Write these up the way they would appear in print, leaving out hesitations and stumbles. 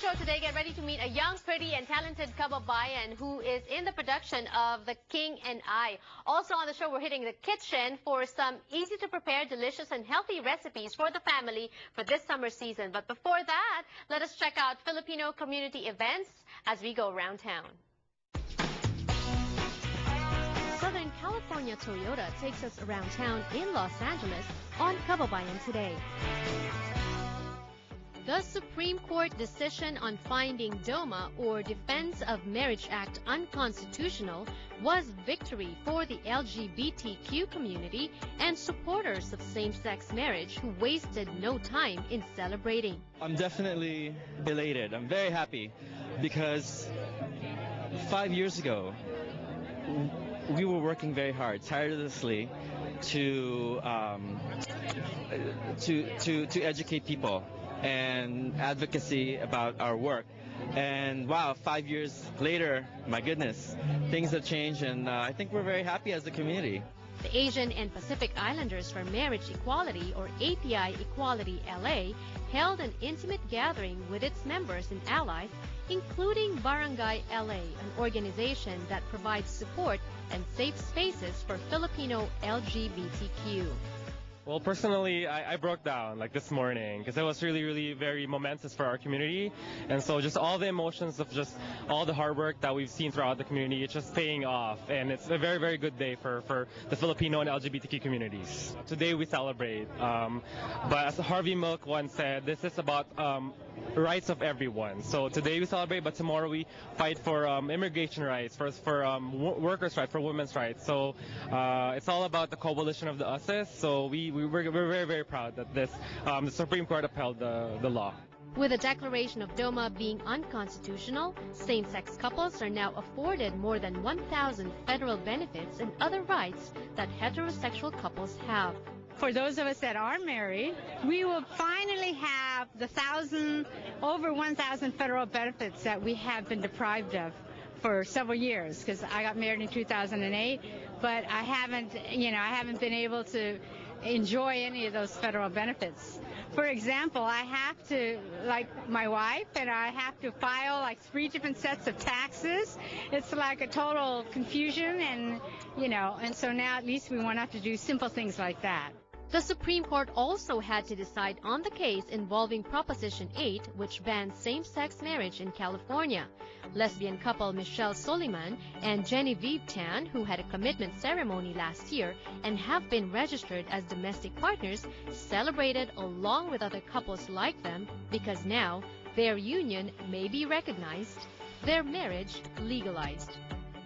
show today, get ready to meet a young, pretty, and talented Kababayan who is in the production of The King and I. Also on the show, we're hitting the kitchen for some easy-to-prepare, delicious, and healthy recipes for the family for this summer season. But before that, let us check out Filipino community events as we go around town. Southern California Toyota takes us around town in Los Angeles on Kababayan today. The Supreme Court decision on finding DOMA, or Defense of Marriage Act, unconstitutional was victory for the LGBTQ community and supporters of same-sex marriage who wasted no time in celebrating. I'm definitely elated. I'm very happy because 5 years ago, we were working very hard, tirelessly, to educate people and advocacy about our work. And wow, 5 years later, my goodness, things have changed, and I think we're very happy as a community. The Asian and Pacific Islanders for Marriage Equality, or API Equality LA, held an intimate gathering with its members and allies, including Barangay LA, an organization that provides support and safe spaces for Filipino LGBTQ. Well, personally, I broke down like this morning because it was really very momentous for our community. And so just all the emotions of just all the hard work that we've seen throughout the community, it's just paying off. And it's a very good day for the Filipino and LGBTQ communities. Today we celebrate. But as Harvey Milk once said, this is about rights of everyone. So today we celebrate, but tomorrow we fight for immigration rights, for workers' rights, for women's rights. So it's all about the coalition of the USes. So we're very proud that the Supreme Court upheld the law. With the declaration of DOMA being unconstitutional, same-sex couples are now afforded more than 1,000 federal benefits and other rights that heterosexual couples have. For those of us that are married, we will finally have the over 1,000 federal benefits that we have been deprived of for several years, because I got married in 2008, but I haven't been able to enjoy any of those federal benefits. For example, I have to, like my wife, and I have to file like 3 different sets of taxes. It's like a total confusion, and so now at least we won't have to do simple things like that. The Supreme Court also had to decide on the case involving Proposition 8, which bans same-sex marriage in California. Lesbian couple Michelle Soliman and Genevieve Tan, who had a commitment ceremony last year and have been registered as domestic partners, celebrated along with other couples like them because now their union may be recognized, their marriage legalized.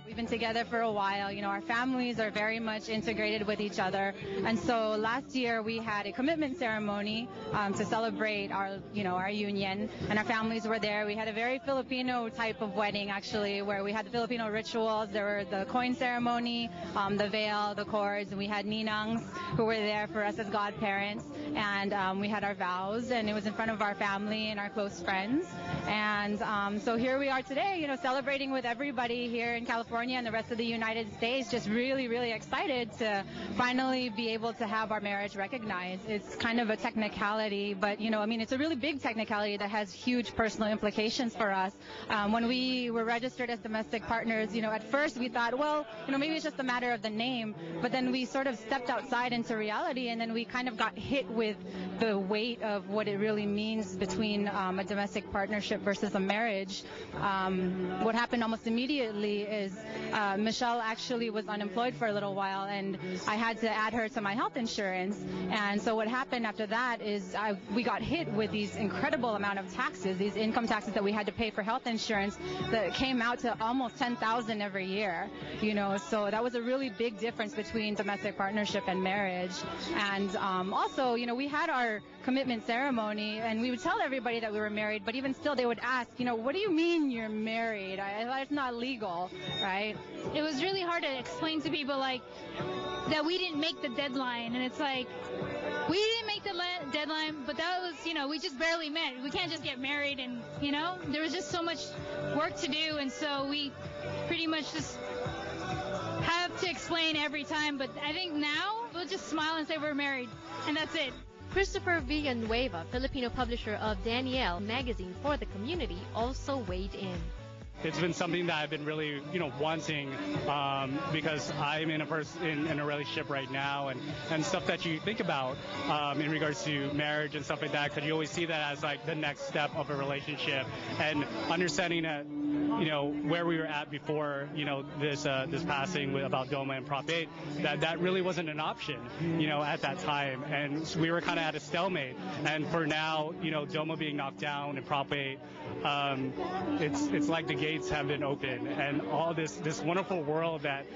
We've been together for a while. Our families are very much integrated with each other. And so last year we had a commitment ceremony to celebrate our union, and our families were there. We had a very Filipino type of wedding, actually, where we had the Filipino rituals. There were the coin ceremony, the veil, the cords, and we had ninangs who were there for us as godparents. And we had our vows, and it was in front of our family and our close friends. And so here we are today, celebrating with everybody here in California and the rest of the United States, just really excited to finally be able to have our marriage recognized. It's kind of a technicality, but it's a really big technicality that has huge personal implications for us. When we were registered as domestic partners, at first we thought, well, maybe it's just a matter of the name, but then we sort of stepped outside into reality, and then we kind of got hit with the weight of what it really means between a domestic partnership versus a marriage. What happened almost immediately is Michelle actually was unemployed for a little while, and I had to add her to my health insurance. And so what happened after that is we got hit with these incredible amount of taxes, these income taxes that we had to pay for health insurance that came out to almost $10,000 every year. So that was a really big difference between domestic partnership and marriage. And also, we had our commitment ceremony, and we would tell everybody that we were married, but even still they would ask, what do you mean you're married? It's not legal, right? It was really hard to explain to people that we didn't make the deadline, and it's like, we didn't make the deadline, but that was, we just barely met. We can't just get married, and there was just so much work to do, and so we pretty much just have to explain every time. But I think now we'll just smile and say we're married, and that's it. Christopher Villanueva, Filipino publisher of Danielle magazine for the community, also weighed in. It's been something that I've been really, wanting because I'm in a relationship right now, and stuff that you think about in regards to marriage and stuff like that, because you always see that as like the next step of a relationship, and understanding that where we were at before this passing about DOMA and Prop 8, that really wasn't an option at that time, and so we were kind of at a stalemate. And for now, DOMA being knocked down and Prop 8, it's like the gates have been opened, and all this wonderful world that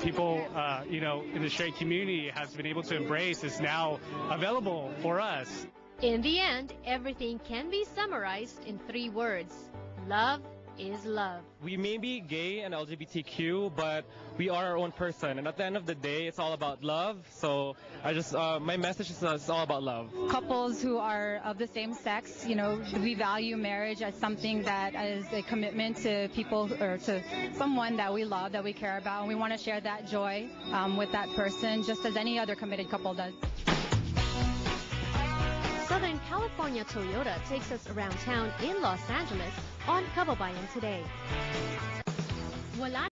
people in the straight community has been able to embrace is now available for us. In the end, everything can be summarized in 3 words: love is love. We may be gay and LGBTQ, but we are our own person, and at the end of the day, it's all about love. So my message is it's all about love. Couples who are of the same sex, we value marriage as something that is a commitment to people or to someone that we love, that we care about, and we want to share that joy with that person, just as any other committed couple does. Southern California Toyota takes us around town in Los Angeles on Kababayan today. Wala